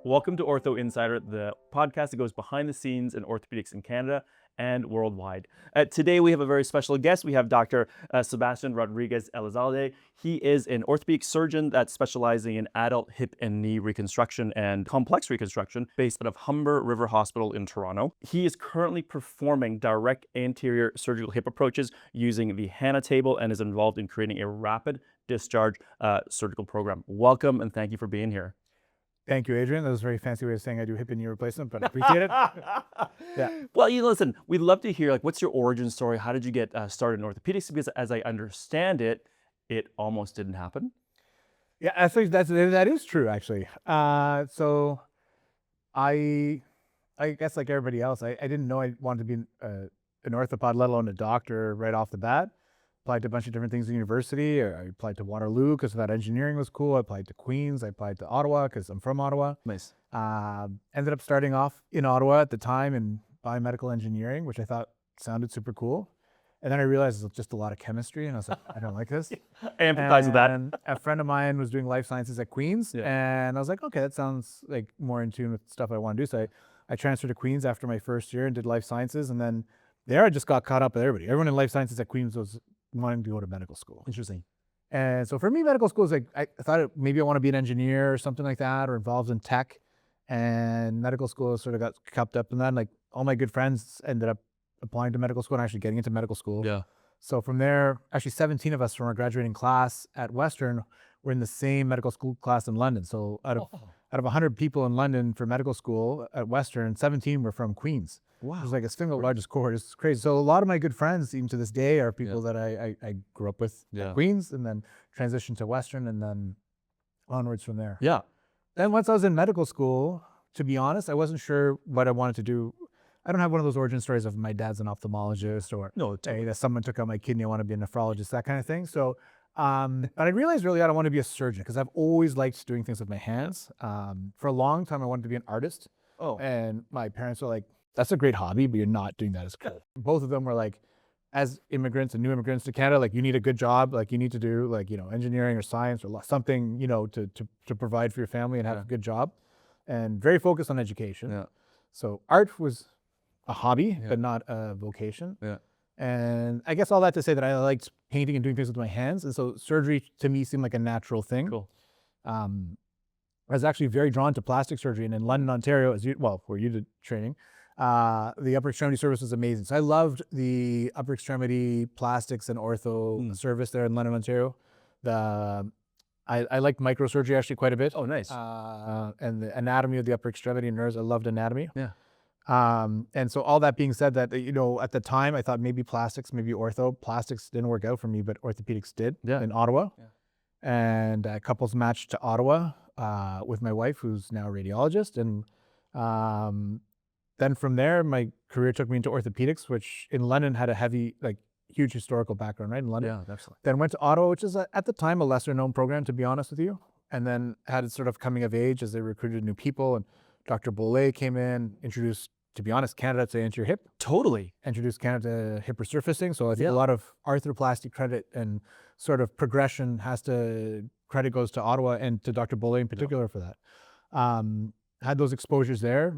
Welcome to Ortho Insider, the podcast that goes behind the scenes in orthopedics in Canada and worldwide. Today we have a very special guest. We have Dr. Sebastian Rodriguez-Elizalde. He is an orthopedic surgeon that's specializing in adult hip and knee reconstruction and complex reconstruction based out of Humber River Hospital in Toronto. He is currently performing direct anterior surgical hip approaches using the HANA table and is involved in creating a rapid discharge surgical program. Welcome and thank you for being here. Thank you, Adrian. That was a very fancy way of saying I do hip and knee replacement, but I appreciate it. Yeah. Well, listen, we'd love to hear, what's your origin story? How did you get started in orthopedics? Because as I understand it, it almost didn't happen. Yeah, actually, that is true, actually. So I guess like everybody else, I didn't know I wanted to be an orthopod, let alone a doctor right off the bat. Applied to a bunch of different things in university. I applied to Waterloo because that engineering was cool. I applied to Queens. I applied to Ottawa because I'm from Ottawa. Nice. Ended up starting off in Ottawa at the time in biomedical engineering, which I thought sounded super cool. And then I realized it's just a lot of chemistry, and I was like, I don't like this. I empathize with that. And a friend of mine was doing life sciences at Queens, and I was like, okay, that sounds like more in tune with stuff I want to do. So I transferred to Queens after my first year and did life sciences, and then there I just got caught up with everybody. Everyone in life sciences at Queens was wanting to go to medical school. Interesting. And so for me, medical school is like, I thought maybe I want to be an engineer or something like that, or involved in tech. And medical school sort of got cupped up in that. Like all my good friends ended up applying to medical school and actually getting into medical school. Yeah. So from there, actually 17 of us from our graduating class at Western were in the same medical school class in London. So out of 100 people in London for medical school at Western, 17 were from Queens. Wow. It was like a single largest cohort. It's crazy. So a lot of my good friends, even to this day, are people that I grew up with at Queens, and then transitioned to Western, and then onwards from there. Yeah. Then once I was in medical school, to be honest, I wasn't sure what I wanted to do. I don't have one of those origin stories of my dad's an ophthalmologist or hey, that someone took out my kidney, I want to be a nephrologist, that kind of thing. So, but I realized really I don't want to be a surgeon because I've always liked doing things with my hands. For a long time, I wanted to be an artist. Oh. And my parents were like, that's a great hobby, but you're not doing that as cool. Both of them were like, as immigrants and new immigrants to Canada, like you need a good job, like you need to do like, engineering or science or something, to provide for your family and have a good job, and very focused on education. Yeah. So art was a hobby, but not a vocation. Yeah. And I guess all that to say that I liked painting and doing things with my hands. And so surgery to me seemed like a natural thing. Cool. I was actually very drawn to plastic surgery, and in London, Ontario, where you did training, the upper extremity service was amazing. So I loved the upper extremity plastics and ortho service there in London, Ontario. I liked microsurgery actually quite a bit. Oh, nice. And the anatomy of the upper extremity and nerves, I loved anatomy. Yeah. And so all that being said, that, at the time I thought maybe plastics, maybe ortho. Plastics didn't work out for me, but orthopedics did in Ottawa. Yeah. And couples matched to Ottawa with my wife, who's now a radiologist. And then from there, my career took me into orthopedics, which in London had a heavy, huge historical background, right, in London. Yeah, absolutely. Then went to Ottawa, which is at the time a lesser known program, to be honest with you. And then had it sort of coming of age as they recruited new people. And Dr. Bolle came in, introduced, to be honest, Canada to anterior hip. Totally. Introduced Canada to hip resurfacing. So I think a lot of arthroplasty credit and sort of progression credit goes to Ottawa and to Dr. Bolle in particular for that. Had those exposures there.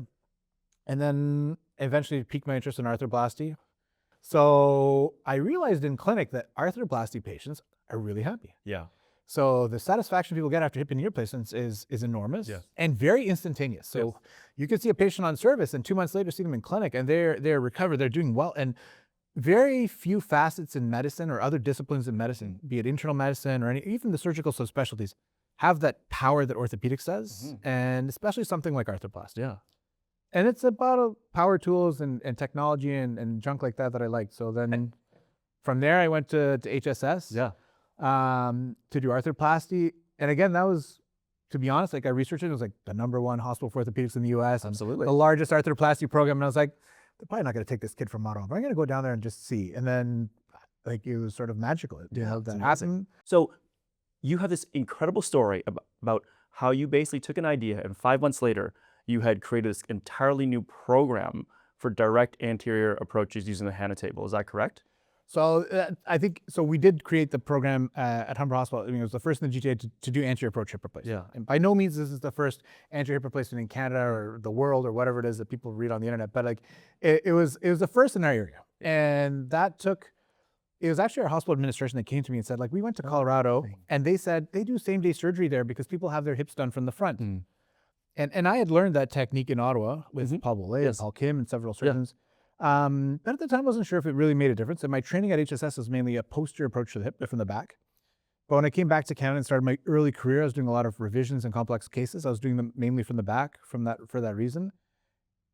And then eventually piqued my interest in arthroplasty. So I realized in clinic that arthroplasty patients are really happy. Yeah. So the satisfaction people get after hip and knee replacements is enormous and very instantaneous. So you could see a patient on service and 2 months later see them in clinic and they're recovered, they're doing well. And very few facets in medicine or other disciplines in medicine, be it internal medicine or even the surgical subspecialties, have that power that orthopedics does, and especially something like arthroplasty. Yeah. And it's about power tools and technology and junk like that I like. So then from there, I went to HSS to do arthroplasty. And again, that was, to be honest, I researched it. It was like the #1 hospital for orthopedics in the US. Absolutely. The largest arthroplasty program. And I was like, they're probably not going to take this kid from Ottawa, but I'm going to go down there and just see. And then it was sort of magical. That happened. So you have this incredible story about how you basically took an idea and 5 months later, you had created this entirely new program for direct anterior approaches using the HANA table. Is that correct? So I think, so we did create the program at Humber Hospital. I mean, it was the first in the GTA to do anterior approach hip replacement. Yeah. And by no means this is the first anterior hip replacement in Canada or the world or whatever it is that people read on the internet. But like, it was the first in our area. And that took, it was actually our hospital administration that came to me and said, like, we went to Colorado and they said they do same day surgery there because people have their hips done from the front. And I had learned that technique in Ottawa with Paul Boulay and Paul Kim and several surgeons. But at the time, I wasn't sure if it really made a difference. And my training at HSS was mainly a posterior approach to the hip from the back. But when I came back to Canada and started my early career, I was doing a lot of revisions and complex cases. I was doing them mainly from the back for that reason.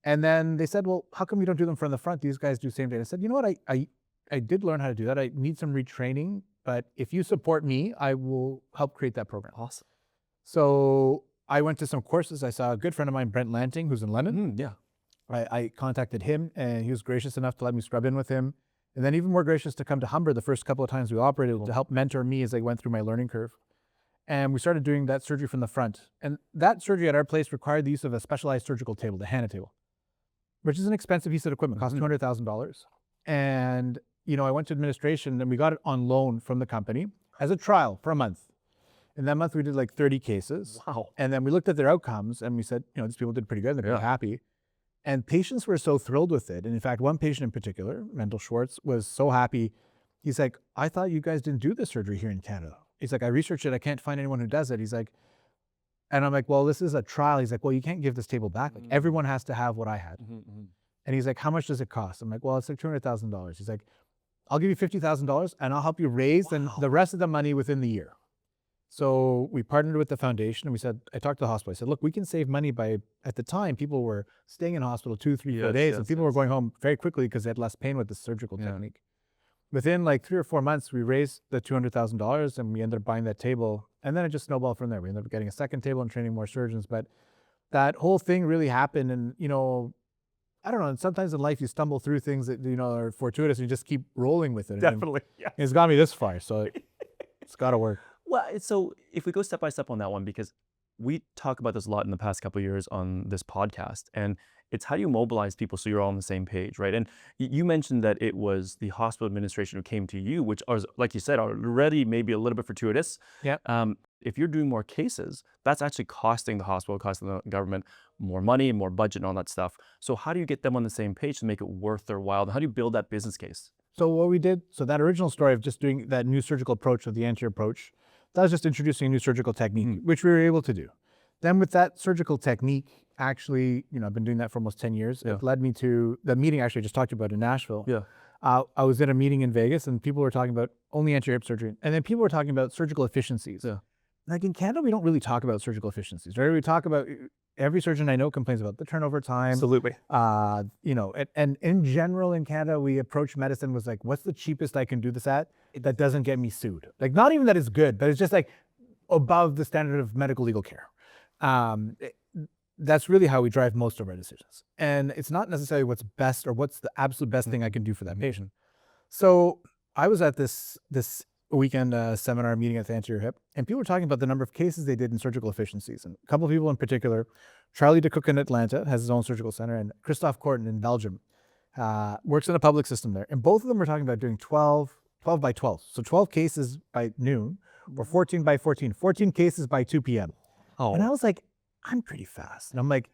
And then they said, well, how come you don't do them from the front? These guys do same day. I said, you know what? I did learn how to do that. I need some retraining, but if you support me, I will help create that program. Awesome. So I went to some courses. I saw a good friend of mine, Brent Lanting, who's in London. I contacted him and he was gracious enough to let me scrub in with him. And then even more gracious to come to Humber the first couple of times we operated to help mentor me as I went through my learning curve. And we started doing that surgery from the front. And that surgery at our place required the use of a specialized surgical table, the HANA table, which is an expensive piece of equipment, cost $200,000. And, you know, I went to administration and we got it on loan from the company as a trial for a month. In that month, we did like 30 cases. Wow. And then we looked at their outcomes and we said, you know, these people did pretty good. They're pretty happy. And patients were so thrilled with it. And in fact, one patient in particular, Mendel Schwartz, was so happy. He's like, I thought you guys didn't do this surgery here in Canada. He's like, I researched it. I can't find anyone who does it. He's like, and I'm like, well, this is a trial. He's like, well, you can't give this table back. Like everyone has to have what I had. And he's like, how much does it cost? I'm like, well, it's like $200,000. He's like, I'll give you $50,000 and I'll help you raise the rest of the money within the year. So we partnered with the foundation and we said, I talked to the hospital. I said, look, we can save money by, at the time, people were staying in hospital 2, 3, 4 days and people were going home very quickly because they had less pain with the surgical technique. Within like 3 or 4 months, we raised the $200,000 and we ended up buying that table. And then it just snowballed from there. We ended up getting a second table and training more surgeons. But that whole thing really happened. And, you know, I don't know. And sometimes in life you stumble through things that, you know, are fortuitous and you just keep rolling with it. Definitely. And it's got me this far. So it's got to work. Well, so if we go step by step on that one, because we talk about this a lot in the past couple of years on this podcast, and it's how do you mobilize people so you're all on the same page, right? And you mentioned that it was the hospital administration who came to you, which are, like you said, already maybe a little bit fortuitous. If you're doing more cases, that's actually costing the hospital, costing the government more money and more budget and all that stuff. So how do you get them on the same page to make it worth their while? And how do you build that business case? So what we did, so that original story of just doing that new surgical approach of the anterior approach, that was just introducing a new surgical technique, which we were able to do. Then with that surgical technique, actually, you know, I've been doing that for almost 10 years. It led me to the meeting actually I just talked about in Nashville. I was at a meeting in Vegas and people were talking about only anterior hip surgery. And then people were talking about surgical efficiencies. Like in Canada, we don't really talk about surgical efficiencies, right? We talk about, every surgeon I know complains about the turnover time. Absolutely. You know, and in general in Canada, we approach medicine was like, what's the cheapest I can do this at that doesn't get me sued? Like, not even that it's good, but it's just like above the standard of medical legal care. That's really how we drive most of our decisions. And it's not necessarily what's best or what's the absolute best thing I can do for that patient. So I was at this weekend seminar meeting at the anterior hip, and people were talking about the number of cases they did in surgical efficiencies. And a couple of people in particular, Charlie DeCook in Atlanta has his own surgical center, and Christophe Corton in Belgium works in a public system there. And both of them were talking about doing 12 by 12. So 12 cases by noon, or 14 by 14, 14 cases by 2 p.m. And I was like, I'm pretty fast. And I'm like,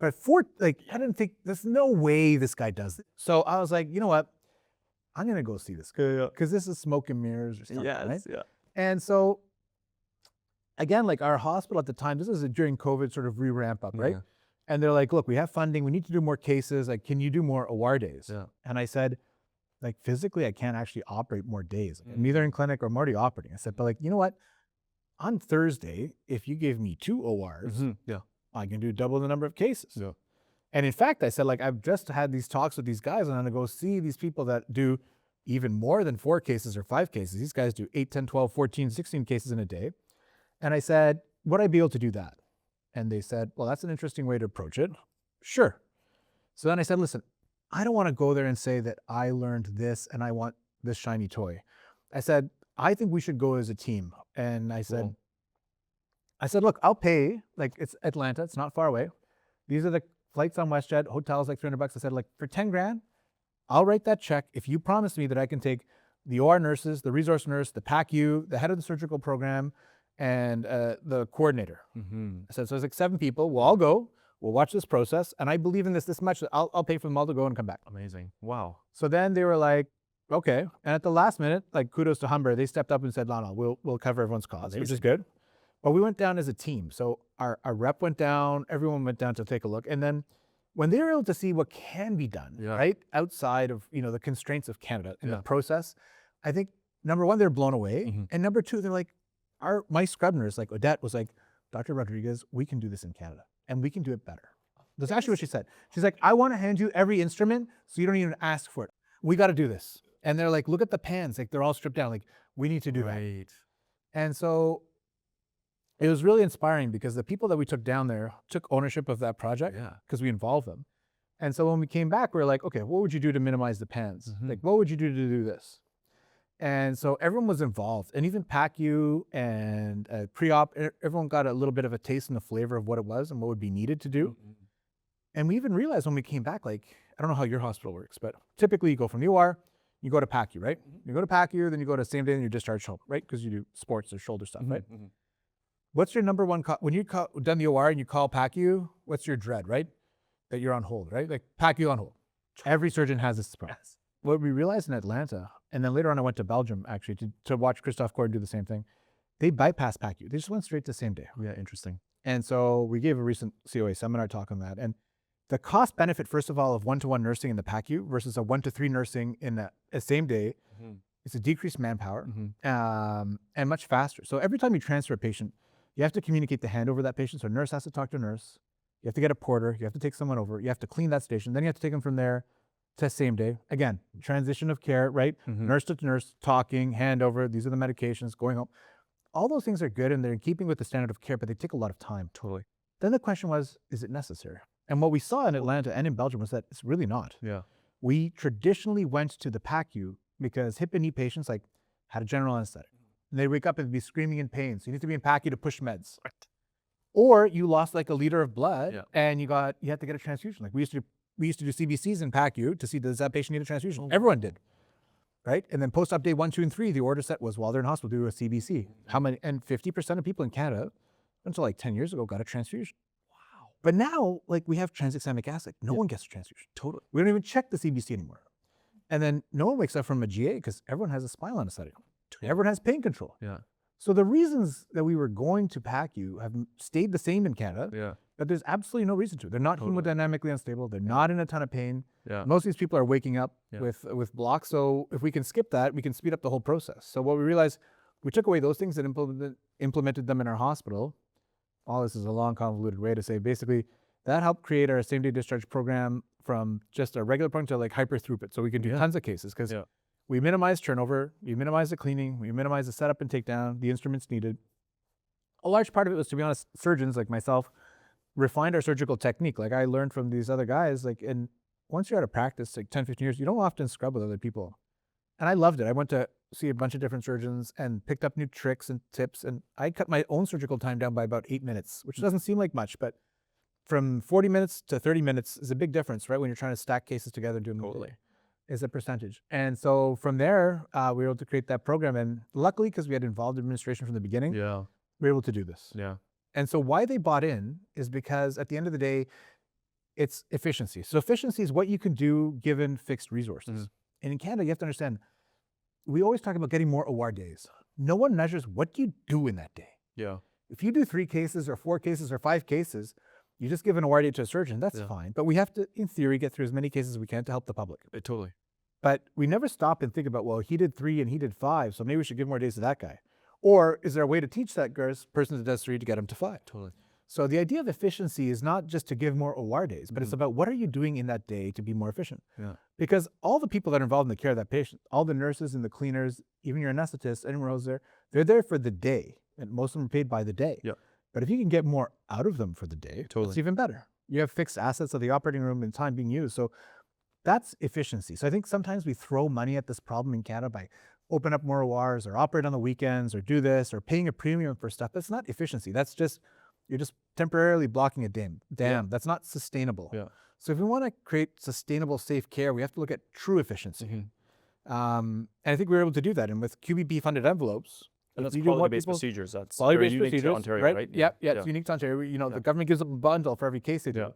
but I didn't think, there's no way this guy does it. So I was like, you know what? I'm going to go see this guy because this is smoke and mirrors or something, right? And so again, like our hospital at the time, this is during COVID sort of re-ramp up, right? And they're like, look, we have funding. We need to do more cases. Like, can you do more OR days? And I said, like, physically, I can't actually operate more days. I'm either in clinic or I'm already operating. I said, but like, you know what? On Thursday, if you gave me 2 ORs, I can do double the number of cases. And in fact, I said, like, I've just had these talks with these guys and I'm gonna go see these people that do even more than 4 cases or 5 cases. These guys do 8, 10, 12, 14, 16 cases in a day. And I said, would I be able to do that? And they said, well, that's an interesting way to approach it. Sure. So then I said, listen, I don't want to go there and say that I learned this and I want this shiny toy. I said, I think we should go as a team. And I said, look, I'll pay, like, it's Atlanta, it's not far away. These are the flights on WestJet, hotels like $300. I said, like, for 10 grand, I'll write that check if you promise me that I can take the OR nurses, the resource nurse, the PACU, the head of the surgical program, and the coordinator. So it's like 7 people. We'll all go. We'll watch this process. And I believe in this much that I'll pay for them all to go and come back. Amazing. Wow. So then they were like, okay. And at the last minute, like kudos to Humber, they stepped up and said, no, we'll cover everyone's costs, which is good. But we went down as a team. So our rep went down, everyone went down to take a look. And then when they were able to see what can be done, right, outside of, the constraints of Canada in the process, I think, number one, they're blown away. And number two, they're like, my scrub nurse, like Odette, was like, Dr. Rodriguez, we can do this in Canada and we can do it better. That's actually what she said. She's like, I want to hand you every instrument so you don't even ask for it. We got to do this. And they're like, look at the pans. Like, they're all stripped down. Like, we need to do that. And so it was really inspiring because the people that we took down there took ownership of that project because we involved them. And so when we came back, we were like, okay, what would you do to minimize the pans? Like, what would you do to do this? And so everyone was involved, and even PACU and pre-op, everyone got a little bit of a taste and the flavor of what it was and what would be needed to do. And we even realized when we came back, like, I don't know how your hospital works, but typically you go from the OR, you go to PACU, right? You go to PACU, then you go to same day and you discharge home, right? Because you do sports or shoulder stuff, right? What's your number one call? When you done the OR and you call PACU, what's your dread, right? That you're on hold, right? Like PACU on hold. Every surgeon has this problem. What we realized in Atlanta, and then later on I went to Belgium actually to watch Christophe Cord do the same thing. They bypassed PACU. They just went straight to same day. Yeah, interesting. And so we gave a recent COA seminar talk on that. And the cost benefit, first of all, of 1-to-1 nursing in the PACU versus a 1-to-3 nursing in a same day, it's a decreased manpower and much faster. So every time you transfer a patient, you have to communicate the handover of that patient. So a nurse has to talk to a nurse. You have to get a porter. You have to take someone over. You have to clean that station. Then you have to take them from there to same day. Again, transition of care, right? Nurse to nurse, talking, handover. These are the medications, going home. All those things are good and they're in keeping with the standard of care, but they take a lot of time. Totally. Then the question was, is it necessary? And what we saw in Atlanta and in Belgium was that it's really not. We traditionally went to the PACU because hip and knee patients had a general anesthetic. And they wake up and be screaming in pain. So you need to be in PACU to push meds. Or you lost like a liter of blood and you had to get a transfusion. Like we used to do CBCs in PACU to see, does that patient need a transfusion? Everyone did, right? And then post-op day 1, 2, and 3, the order set was while they're in hospital, do a CBC. How many? And 50% of people in Canada, until like 10 years ago, got a transfusion. Wow. But now, like we have tranexamic acid. No one gets a transfusion. Totally. We don't even check the CBC anymore. And then no one wakes up from a GA because everyone has a spinal anesthetic. Everyone has pain control. So the reasons that we were going to PACU have stayed the same in Canada, but there's absolutely no reason to. They're not hemodynamically unstable. They're not in a ton of pain. Most of these people are waking up with blocks. So if we can skip that, we can speed up the whole process. So what we realized, we took away those things and implemented them in our hospital. All this is a long, convoluted way to say, basically, that helped create our same-day discharge program from just a regular program to like hyper throughput. So we can do tons of cases because we minimize turnover, we minimize the cleaning, we minimize the setup and takedown, the instruments needed. A large part of it was, to be honest, surgeons like myself refined our surgical technique. Like I learned from these other guys, and once you're out of practice, like 10, 15 years, you don't often scrub with other people. And I loved it. I went to see a bunch of different surgeons and picked up new tricks and tips. And I cut my own surgical time down by about 8 minutes, which doesn't seem like much, but from 40 minutes to 30 minutes is a big difference, right? When you're trying to stack cases together and do them totally. Is a percentage. And so from there, we were able to create that program. And luckily, because we had involved administration from the beginning, we were able to do this. And so why they bought in is because at the end of the day, it's efficiency. So efficiency is what you can do given fixed resources. And in Canada, you have to understand, we always talk about getting more OR days. No one measures what you do in that day. If you do 3 cases or 4 cases or 5 cases, you just give an OR day to a surgeon, that's fine. But we have to, in theory, get through as many cases as we can to help the public. Totally. But we never stop and think about, well, he did 3 and he did 5, so maybe we should give more days to that guy. Or is there a way to teach that person that does 3 to get him to 5? Totally. So the idea of efficiency is not just to give more OR days, but it's about what are you doing in that day to be more efficient? Because all the people that are involved in the care of that patient, all the nurses and the cleaners, even your anesthetist, anyone else there, they're there for the day. And most of them are paid by the day. But if you can get more out of them for the day, it's even better. You have fixed assets of the operating room and time being used. So that's efficiency. So I think sometimes we throw money at this problem in Canada by open up more ORs or operate on the weekends or do this or paying a premium for stuff. That's not efficiency. That's just, you're just temporarily blocking a dam. That's not sustainable. So if we want to create sustainable, safe care, we have to look at true efficiency. And I think we were able to do that. And with QBP funded envelopes, And that's you do more quality-based people- procedures. That's quality-based very unique to procedures, Ontario, right? right? Yep, yeah, it's unique to Ontario. You know, Yeah. the government gives them a bundle for every case they do. Yeah.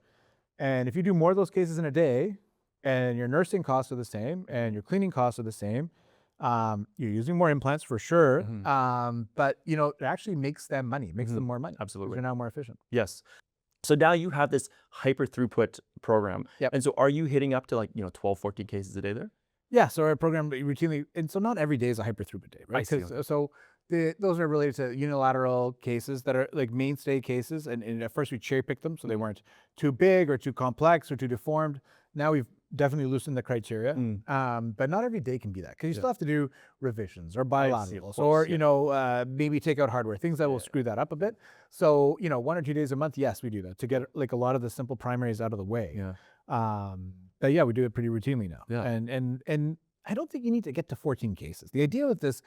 And if you do more of those cases in a day, and your nursing costs are the same, and your cleaning costs are the same, you're using more implants for sure. But you know, it actually makes them money, makes them more money. Absolutely. You're now more efficient. Yes. So now you have this hyper throughput program. Yep. And so are you hitting up to like, 12, 14 cases a day there? Yeah, so our program routinely, and so not every day is a hyper throughput day, right? I see. 'Cause, so those are related to unilateral cases that are like mainstay cases, and at first we cherry picked them so they weren't too big or too complex or too deformed. Now we've definitely loosened the criteria, but not every day can be that because you still have to do revisions or bilaterals or maybe take out hardware, things that will screw that up a bit. So 1 or 2 days a month, yes, we do that to get like a lot of the simple primaries out of the way. Yeah. But yeah, we do it pretty routinely now. Yeah. And I don't think you need to get to 14 cases. The idea with this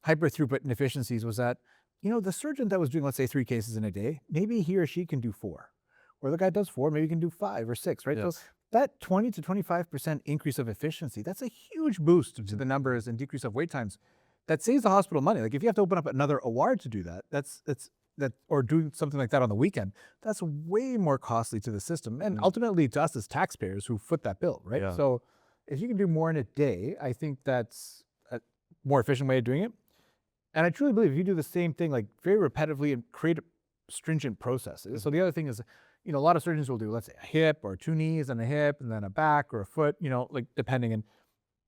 hyper throughput and efficiencies was that, the surgeon that was doing, let's say 3 cases in a day, maybe he or she can do 4. Or the guy does 4, maybe he can do 5 or 6, right? Yes. So that 20 to 25% increase of efficiency, that's a huge boost to the numbers and decrease of wait times. That saves the hospital money. Like if you have to open up another OR to do that, or doing something like that on the weekend, that's way more costly to the system and ultimately to us as taxpayers who foot that bill, right? Yeah. So if you can do more in a day, I think that's a more efficient way of doing it. And I truly believe if you do the same thing like very repetitively and create stringent processes. So the other thing is, a lot of surgeons will do, let's say a hip or 2 knees and a hip and then a back or a foot, like depending. And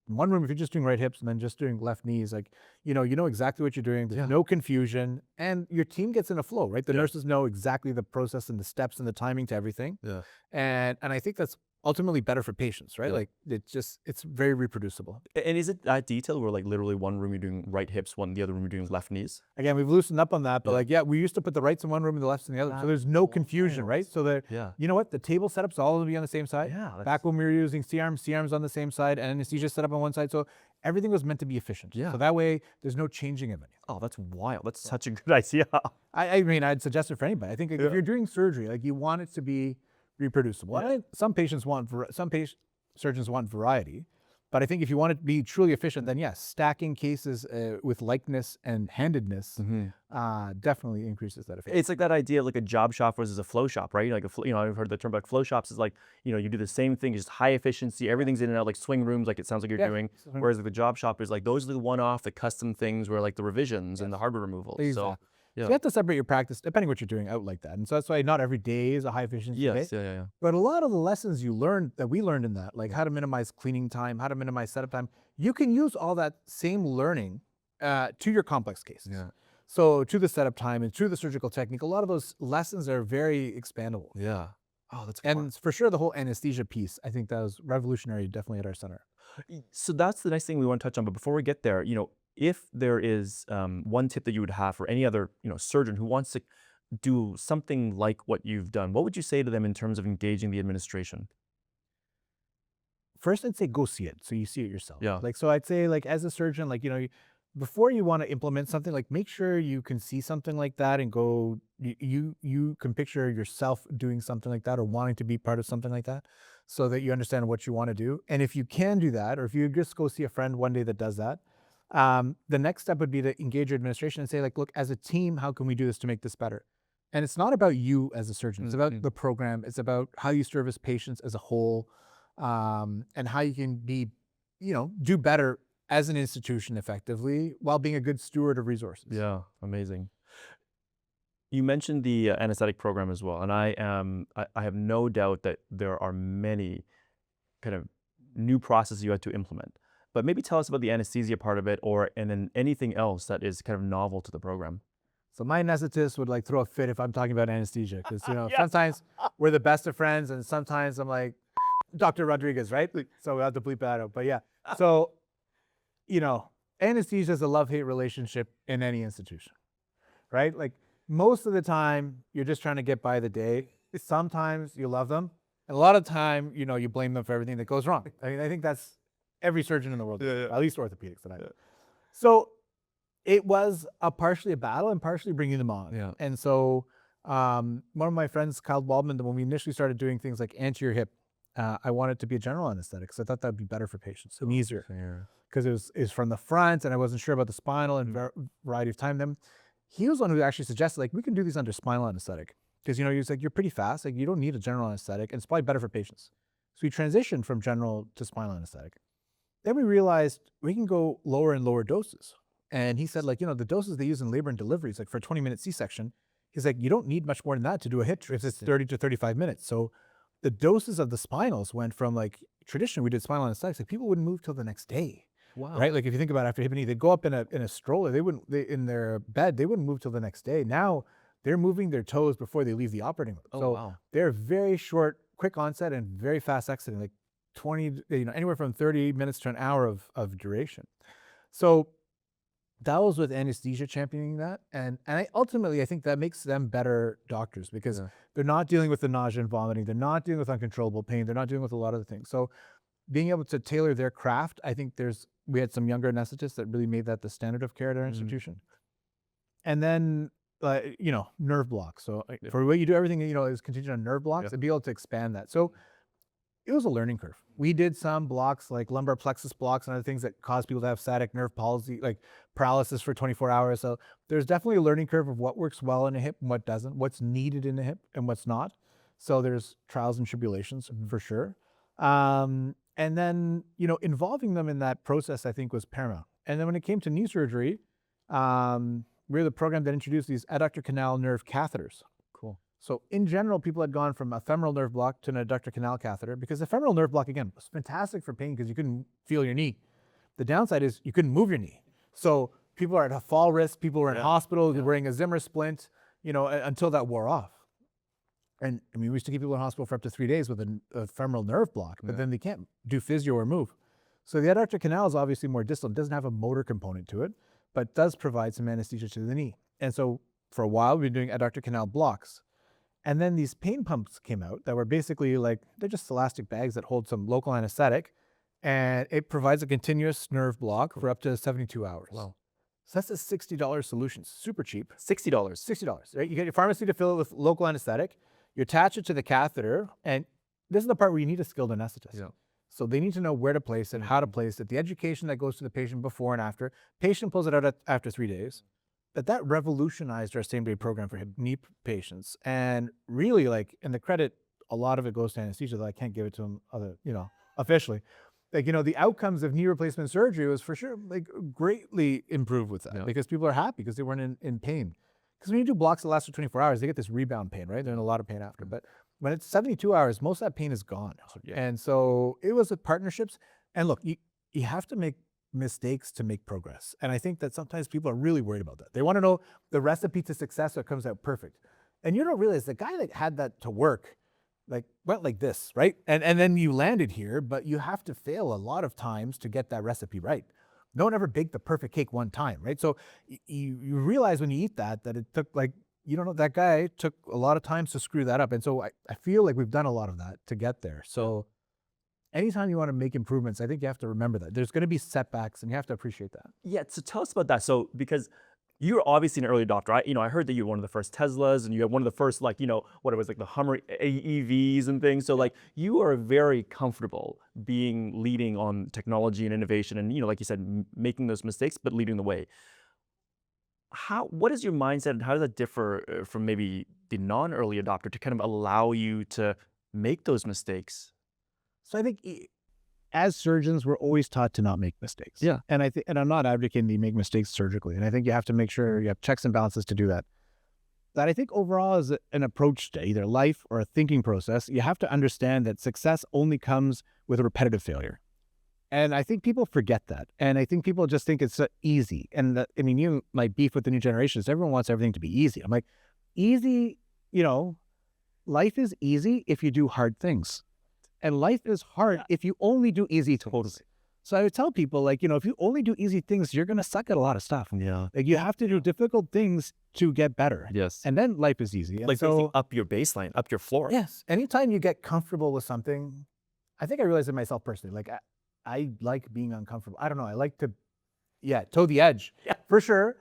in one room, if you're just doing right hips and then just doing left knees, like, you know exactly what you're doing. There's no confusion and your team gets in a flow, right? The nurses know exactly the process and the steps and the timing to everything. Yeah. And I think that's ultimately better for patients, right? Yeah. Like it's very reproducible. And is it that detailed where like literally one room you're doing right hips, the other room you're doing left knees? Again, we've loosened up on that, but we used to put the rights in one room and the lefts in the other. So there's no confusion, right? So you know what? The table setups all will be on the same side. Yeah. Back when we were using C-arms on the same side and anesthesia set up on one side. So everything was meant to be efficient. Yeah. So that way there's no changing of anything. Oh, that's wild. That's such a good idea. I mean, I'd suggest it for anybody. I think if you're doing surgery, like you want it to be reproducible. And some surgeons want variety, but I think if you want it to be truly efficient, then yes, stacking cases with likeness and handedness definitely increases that efficiency. It's like that idea of like a job shop versus a flow shop, right? Like I've heard the term like flow shops is like, you do the same thing, just high efficiency, everything's in and out, like swing rooms, like it sounds like you're doing. Whereas like the job shop is like, those are the one-off, the custom things where like the revisions and the hardware removals. Exactly. So you have to separate your practice, depending what you're doing, out like that. And so that's why not every day is a high efficiency day. Yeah. But a lot of the lessons we learned in that, like how to minimize cleaning time, how to minimize setup time, you can use all that same learning to your complex cases. Yeah. So to the setup time and to the surgical technique, a lot of those lessons are very expandable. Yeah. Oh, that's and for sure the whole anesthesia piece, I think that was revolutionary, definitely at our center. So that's the next thing we want to touch on. But before we get there, if there is one tip that you would have for any other surgeon who wants to do something like what you've done, what would you say to them in terms of engaging the administration? First, I'd say go see it, so you see it yourself. Yeah. Like, so I'd say, like, as a surgeon, like, before you want to implement something, like, make sure you can see something like that and go, you can picture yourself doing something like that or wanting to be part of something like that, so that you understand what you want to do. And if you can do that, or if you just go see a friend one day that does that, the next step would be to engage your administration and say, like, look, as a team, how can we do this to make this better? And it's not about you as a surgeon. It's about the program. It's about how you service patients as a whole, and how you can be, do better as an institution effectively while being a good steward of resources. Yeah, amazing. You mentioned the anesthetic program as well, and I have no doubt that there are many kind of new processes you had to implement. But maybe tell us about the anesthesia part of it, and then anything else that is kind of novel to the program. So my anesthetist would like throw a fit if I'm talking about anesthesia, because sometimes we're the best of friends, and sometimes I'm like, Dr. Rodriguez, right? So we have to bleep that out. But yeah, so anesthesia is a love-hate relationship in any institution, right? Like most of the time, you're just trying to get by the day. Sometimes you love them, and a lot of time, you blame them for everything that goes wrong. I mean, I think that's every surgeon in the world, at least orthopedics that I know. So it was partially a battle and partially bringing them on. Yeah. And so one of my friends, Kyle Waldman, when we initially started doing things like anterior hip I wanted to be a general anesthetic because I thought that would be better for patients and easier. Because it was from the front and I wasn't sure about the spinal and variety of time. Then he was one who actually suggested, like, we can do these under spinal anesthetic. Because, he was like, you're pretty fast. Like, you don't need a general anesthetic and it's probably better for patients. So we transitioned from general to spinal anesthetic. Then we realized we can go lower and lower doses. And he said, like, the doses they use in labor and delivery is like for a 20-minute C-section. He's like, you don't need much more than that to do a hip if it's 30 to 35 minutes. So the doses of the spinals went from, like, traditionally we did spinal anesthetics, like people wouldn't move till the next day. Wow. Right? Like if you think about after hip and knee, they'd go up in a stroller. In their bed, they wouldn't move till the next day. Now they're moving their toes before they leave the operating room. Oh, so wow. They're very short, quick onset and very fast exiting, like 20, anywhere from 30 minutes to an hour of duration. So that was with anesthesia championing that. And ultimately, I think that makes them better doctors because they're not dealing with the nausea and vomiting. They're not dealing with uncontrollable pain. They're not dealing with a lot of the things. So being able to tailor their craft, I think we had some younger anesthetists that really made that the standard of care at our institution. And then, nerve blocks. So for the way you do everything, is contingent on nerve blocks and be able to expand that. So it was a learning curve. We did some blocks like lumbar plexus blocks and other things that cause people to have sciatic nerve palsy, like paralysis for 24 hours. So there's definitely a learning curve of what works well in a hip and what doesn't, what's needed in a hip and what's not. So there's trials and tribulations for sure. And then, involving them in that process, I think, was paramount. And then when it came to knee surgery, we were the program that introduced these adductor canal nerve catheters. Cool. So in general, people had gone from a femoral nerve block to an adductor canal catheter because the femoral nerve block, again, was fantastic for pain because you couldn't feel your knee. The downside is you couldn't move your knee. So people are at a fall risk. People were in hospitals wearing a Zimmer splint, until that wore off. And we used to keep people in hospital for up to 3 days with a femoral nerve block, but then they can't do physio or move. So the adductor canal is obviously more distal. It doesn't have a motor component to it, but does provide some anesthesia to the knee. And so for a while, we've been doing adductor canal blocks. And then these pain pumps came out that were basically they're just elastic bags that hold some local anesthetic, and it provides a continuous nerve block for up to 72 hours. Wow. So that's a $60 solution, super cheap. $60. $60, right? You get your pharmacy to fill it with local anesthetic. You attach it to the catheter, and this is the part where you need a skilled anesthetist. Yeah. So they need to know where to place it, how to place it, the education that goes to the patient before and after. Patient pulls it out after 3 days. But that revolutionized our same-day program for hip knee patients. And really, and the credit, a lot of it goes to anesthesia, though I can't give it to them officially. The outcomes of knee replacement surgery was for sure, greatly improved with that because people are happy because they weren't in pain. Because when you do blocks that last for 24 hours, they get this rebound pain, right? They're in a lot of pain after. But when it's 72 hours, most of that pain is gone. And so it was with partnerships. And look, you have to make mistakes to make progress. And I think that sometimes people are really worried about that. They want to know the recipe to success so it comes out perfect. And you don't realize the guy that had that to work, went like this, right? And then you landed here, but you have to fail a lot of times to get that recipe right. No one ever baked the perfect cake one time, right? So you realize when you eat that it took that guy took a lot of times to screw that up. And so I feel like we've done a lot of that to get there. So anytime you want to make improvements, I think you have to remember that there's going to be setbacks and you have to appreciate that. Yeah, so tell us about that. So because you're obviously an early adopter, right? I heard that you were one of the first Teslas and you had one of the first, what it was, the Hummer EVs and things. So you are very comfortable leading on technology and innovation and, like you said, making those mistakes, but leading the way. What is your mindset and how does that differ from maybe the non-early adopter to kind of allow you to make those mistakes? So I think as surgeons, we're always taught to not make mistakes. Yeah. And I'm not advocating that you make mistakes surgically. And I think you have to make sure you have checks and balances to do that. That I think overall is an approach to either life or a thinking process. You have to understand that success only comes with repetitive failure. And I think people forget that. And I think people just think it's easy. And my beef with the new generation is everyone wants everything to be easy. I'm like, easy, life is easy if you do hard things. And life is hard if you only do easy things. Totally. So I would tell people, if you only do easy things, you're going to suck at a lot of stuff. Yeah. You have to do difficult things to get better. Yes. And then life is easy. And so up your baseline, up your floor. Yes. Anytime you get comfortable with something, I think I realized it myself personally. I like being uncomfortable. I don't know. I like to, toe the edge. Yeah. For sure.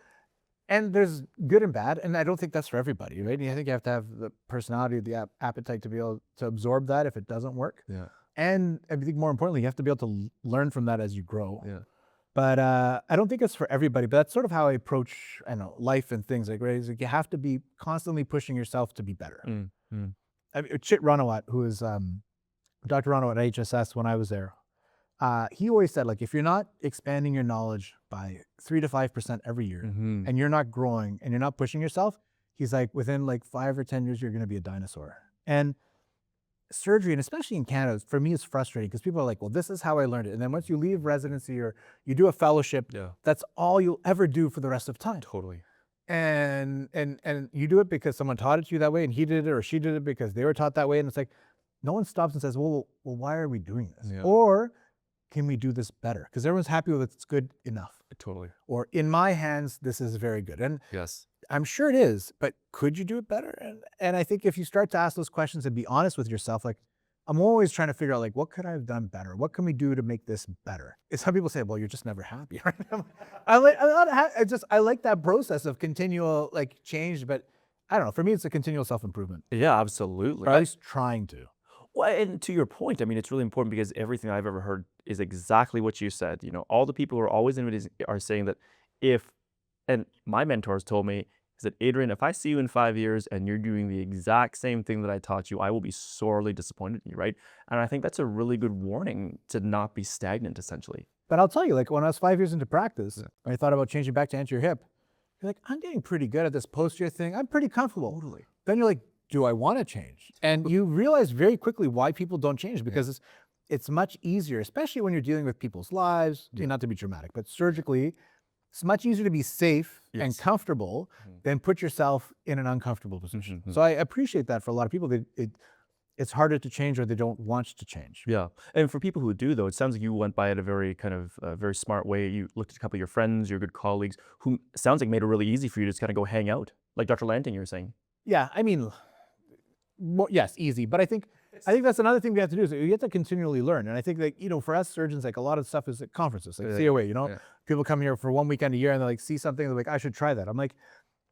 And there's good and bad, and I don't think that's for everybody, right? I think you have to have the personality, the appetite to be able to absorb that if it doesn't work. Yeah. And I think more importantly, you have to be able to learn from that as you grow. Yeah. But I don't think it's for everybody, but that's sort of how I approach, I don't know, life and things like, right? Is like you have to be constantly pushing yourself to be better. I mean, Chit Ranawat, who is Dr. Ranawat at HSS when I was there, he always said, like, if you're not expanding your knowledge by 3 to 5% every year, and you're not growing and you're not pushing yourself, he's like, within like 5 or 10 years, you're going to be a dinosaur. And surgery, and especially in Canada, for me, it's frustrating because people are like, well, this is how I learned it. And then once you leave residency or you do a fellowship, that's all you'll ever do for the rest of time. Totally. And you do it because someone taught it to you that way, and he did it or she did it because they were taught that way. And it's like, no one stops and says, well, why are we doing this? Yeah. Or can we do this better? Because everyone's happy with it's good enough. Totally. Or in my hands, this is very good. And yes, I'm sure it is, but could you do it better? And I think if you start to ask those questions and be honest with yourself, like, I'm always trying to figure out, like, what could I have done better? What can we do to make this better? And some people say, well, you're just never happy. I like that process of continual like change, but I don't know. For me, it's a continual self-improvement. Yeah, absolutely. Or at least trying to. Well, and to your point, I mean, it's really important because everything I've ever heard is exactly what you said. You know, all the people who are always innovating are saying that and my mentors told me, is that, Adrian, if I see you in 5 years and you're doing the exact same thing that I taught you, I will be sorely disappointed in you, right? And I think that's a really good warning to not be stagnant, essentially. But I'll tell you, like, when I was 5 years into practice, I thought about changing back to anterior hip. You're like, I'm getting pretty good at this posterior thing. I'm pretty comfortable. Totally. Then you're like, do I want to change? And you realize very quickly why people don't change, because it's much easier, especially when you're dealing with people's lives, not to be dramatic, but surgically, it's much easier to be safe and comfortable than put yourself in an uncomfortable position. So I appreciate that for a lot of people. It's harder to change, or they don't want to change. Yeah. And for people who do, though, it sounds like you went by it a very kind of very smart way. You looked at a couple of your friends, your good colleagues, who sounds like made it really easy for you to just kind of go hang out. Like Dr. Lanting, you were saying. Yeah, I mean, well, yes, easy. But I think that's another thing we have to do, is you have to continually learn. And I think that, you know, for us surgeons, like, a lot of stuff is at conferences, like COA, you know, people come here for 1 weekend a year and they like see something, they're like, I should try that. I'm like,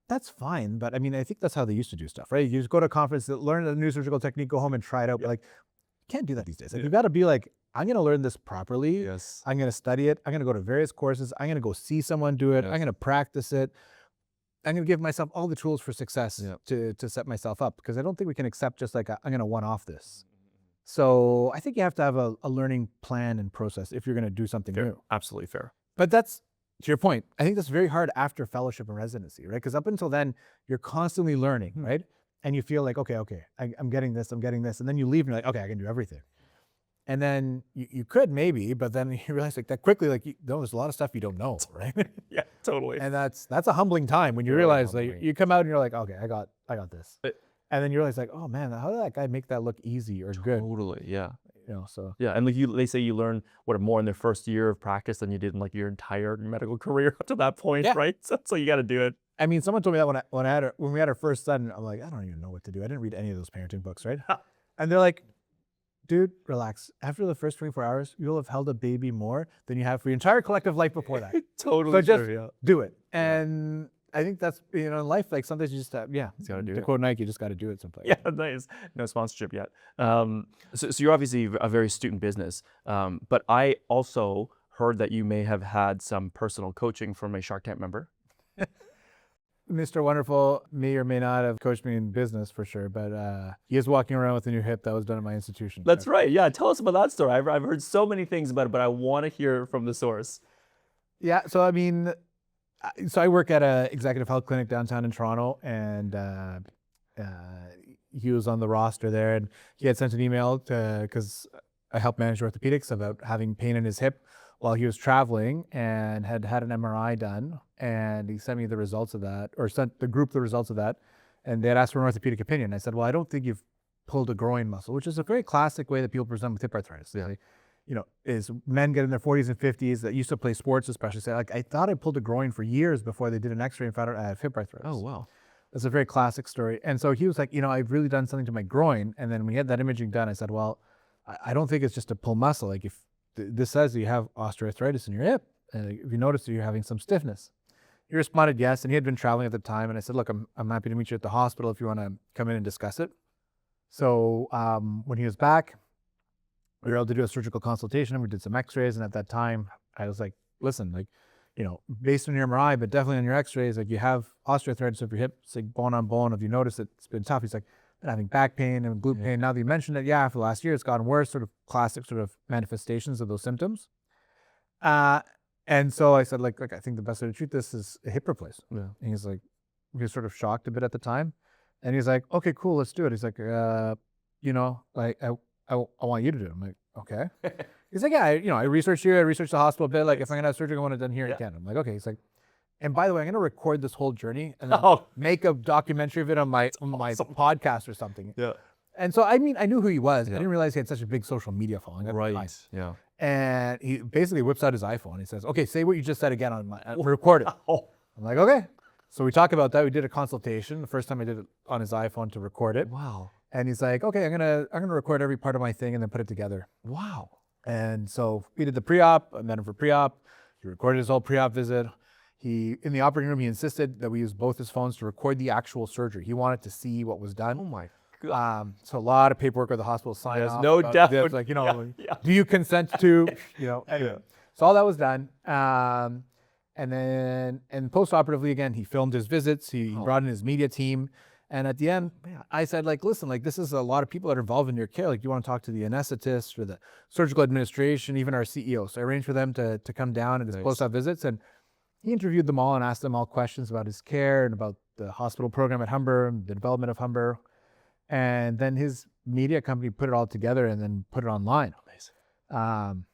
that's fine. But I mean, I think that's how they used to do stuff, right? You just go to a conference, learn a new surgical technique, go home and try it out. But like, you can't do that these days. Like, you've got to be like, I'm going to learn this properly. Yes. I'm going to study it. I'm going to go to various courses. I'm going to go see someone do it. I'm going to practice it. I'm going to give myself all the tools for success to set myself up, because I don't think we can accept just like, I'm going to one-off this. So I think you have to have a learning plan and process if you're going to do something new. Absolutely fair. But that's, to your point, I think that's very hard after fellowship and residency, right? Because up until then, you're constantly learning, right? And you feel like, okay, I'm getting this. And then you leave and you're like, okay, I can do everything. And then you could maybe, but then you realize like that quickly, like, there's a lot of stuff you don't know, right? Yeah, totally. And that's a humbling time when you realize like you come out and you're like, okay, I got this. And then you realize like, oh man, how did that guy make that look easy or good? Totally, yeah. You know, so. Yeah, and like they say you learn more in their first year of practice than you did in like your entire medical career up to that point, right? So you got to do it. I mean, someone told me that when we had our first son, I'm like, I don't even know what to do. I didn't read any of those parenting books, right? And they're like, dude, relax. After the first 24 hours, you'll have held a baby more than you have for your entire collective life before that. Totally. So just do it. And I think that's, you know, in life, like sometimes you just have, you got to do it. To quote Nike, you just got to do it someplace. Yeah, nice. No sponsorship yet. So you're obviously a very astute in business, but I also heard that you may have had some personal coaching from a Shark Tank member. Mr. Wonderful may or may not have coached me in business for sure, but he is walking around with a new hip that was done at my institution. That's right. Yeah, tell us about that story. I've heard so many things about it, but I want to hear from the source. Yeah, so I mean, I work at an executive health clinic downtown in Toronto, and he was on the roster there, and he had sent an email because I help manage orthopedics about having pain in his hip while he was traveling, and had an MRI done, and he sent me the results of that, or sent the group the results of that, and they had asked for an orthopedic opinion. I said, well, I don't think you've pulled a groin muscle, which is a very classic way that people present with hip arthritis. Yeah. You know, is men get in their 40s and 50s that used to play sports, especially, say, like, I thought I pulled a groin for years before they did an x-ray and found out I have hip arthritis. Oh, wow. That's a very classic story. And so he was like, you know, I've really done something to my groin. And then when we had that imaging done, I said, well, I don't think it's just a pull muscle. Like, if this says that you have osteoarthritis in your hip, if you notice that you're having some stiffness. He responded yes, and he had been traveling at the time. And I said, look, I'm happy to meet you at the hospital if you want to come in and discuss it. So when he was back, we were able to do a surgical consultation and we did some x-rays. And at that time, I was like, listen, like, based on your MRI, but definitely on your x-rays, like you have osteoarthritis of your hip, it's like bone on bone. Have you noticed it's been tough? He's like, been having back pain and glute pain. Now that you mentioned it, for the last year, it's gotten worse, sort of classic sort of manifestations of those symptoms. And so I said, like, I think the best way to treat this is a hip replacement. Yeah. And he was sort of shocked a bit at the time. And he's like, okay, cool, let's do it. He's like, like, I want you to do it. I'm like, okay. He's like, yeah, I researched you, I researched the hospital a bit. Like, if I'm gonna have surgery, I want it done here in Canada. I'm like, okay. He's like, and by the way, I'm gonna record this whole journey and then make a documentary of it on my podcast or something. Yeah. And so, I mean, I knew who he was. I didn't realize he had such a big social media following. Right. Yeah. And he basically whips out his iPhone. He says, okay, say what you just said again on record it. I'm like, okay. So we talk about that. We did a consultation. The first time I did it on his iPhone to record it. Wow. And he's like, okay, I'm gonna record every part of my thing and then put it together. Wow. And so we did the pre-op. I met him for pre-op. He recorded his whole pre-op visit. In the operating room, he insisted that we use both his phones to record the actual surgery. He wanted to see what was done. Oh my God. So a lot of paperwork with the hospital sign off. No doubt. This, like, do you consent to, anyway. So all that was done. And then, post-operatively, again, he filmed his visits. He brought in his media team. And at the end, I said, like, listen, like, this is a lot of people that are involved in your care. Like, you want to talk to the anesthetist or the surgical administration, even our CEO. So I arranged for them to come down and his post-op visits. And he interviewed them all and asked them all questions about his care and about the hospital program at Humber, the development of Humber. And then his media company put it all together and then put it online. Amazing.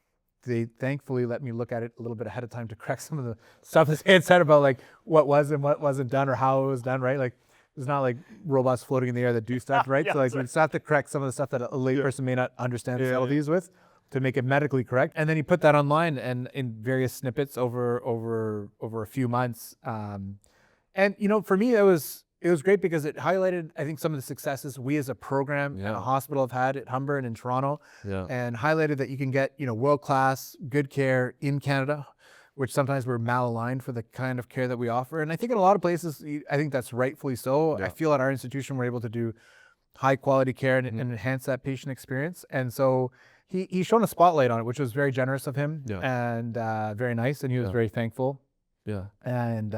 They thankfully let me look at it a little bit ahead of time to correct some of the stuff that they had said about, like, what was and what wasn't done or how it was done, right? Like, it's not like robots floating in the air that do stuff, right? So, like, we just have to correct some of the stuff that a layperson may not understand the subtleties with to make it medically correct. And then he put that online and in various snippets over a few months. And, for me, it was great because it highlighted, I think, some of the successes we as a program and a hospital have had at Humber and in Toronto, and highlighted that you can get, world-class, good care in Canada, which sometimes we're malaligned for the kind of care that we offer. And I think in a lot of places, I think that's rightfully so. I feel at our institution, we're able to do high-quality care and enhance that patient experience. And so he shone a spotlight on it, which was very generous of him and very nice. And he was very thankful and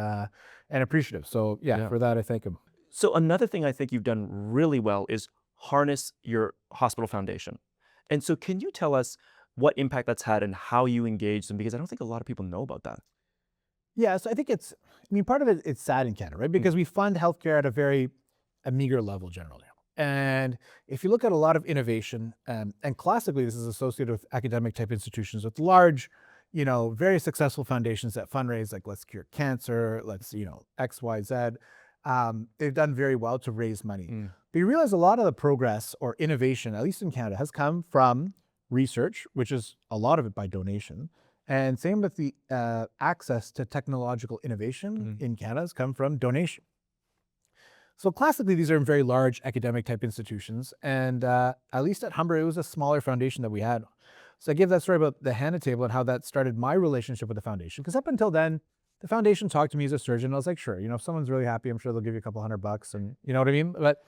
appreciative. So for that, I thank him. So another thing I think you've done really well is harness your hospital foundation. And so can you tell us what impact that's had and how you engage them? Because I don't think a lot of people know about that. Yeah, so I think part of it, it's sad in Canada, right? Because we fund healthcare at a meager level generally. And if you look at a lot of innovation, and classically this is associated with academic type institutions with large, very successful foundations that fundraise, like Let's Cure Cancer, let's, X, Y, Z. They've done very well to raise money. But you realize a lot of the progress or innovation, at least in Canada, has come from research, which is a lot of it by donation. And same with the access to technological innovation in Canada has come from donation. So classically, these are very large academic type institutions. And at least at Humber, it was a smaller foundation that we had. So I give that story about the Hannah table and how that started my relationship with the foundation. Because up until then, the foundation talked to me as a surgeon. I was like, sure, if someone's really happy, I'm sure they'll give you a couple $100 and you know what I mean? But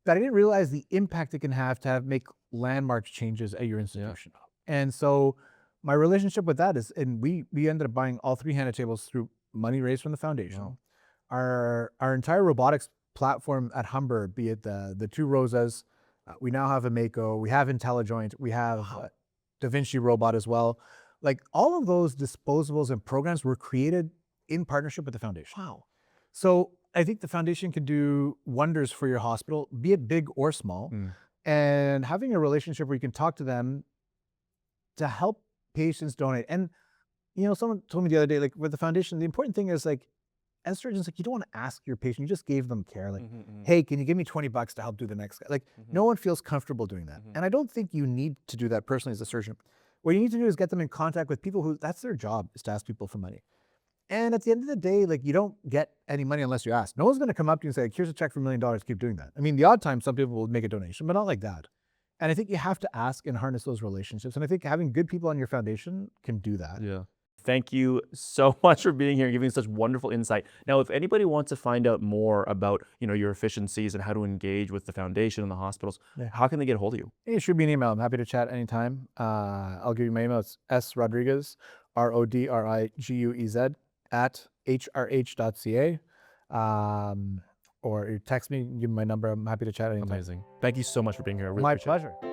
I didn't realize the impact it can have to make landmark changes at your institution. And so my relationship with that is, and we ended up buying all 3 Hannah tables through money raised from the foundation. Our entire robotics platform at Humber, be it the 2 Rosas, we now have a Mako, we have IntelliJoint, we have Da Vinci robot as well. Like, all of those disposables and programs were created in partnership with the foundation. Wow. So I think the foundation can do wonders for your hospital, be it big or small. And having a relationship where you can talk to them to help patients donate. And, someone told me the other day, like, with the foundation, the important thing is, like, as surgeons, like, you don't want to ask your patient, you just gave them care. Like, hey, can you give me $20 to help do the next guy? Like, no one feels comfortable doing that. And I don't think you need to do that personally as a surgeon. What you need to do is get them in contact with people who, that's their job, is to ask people for money. And at the end of the day, like, you don't get any money unless you ask. No one's going to come up to you and say, like, here's a check for $1 million, keep doing that. I mean, the odd time some people will make a donation, but not like that. And I think you have to ask and harness those relationships. And I think having good people on your foundation can do that. thank you so much for being here and giving such wonderful insight. Now, if anybody wants to find out more about, your efficiencies and how to engage with the foundation and the hospitals, how can they get a hold of you? Hey, shoot me an email. I'm happy to chat anytime. I'll give you my email. It's srodriguez, RODRIGUEZ @hrh.ca. Or you text me, give me my number. I'm happy to chat anytime. Amazing. Thank you so much for being here. I really My appreciate it. pleasure.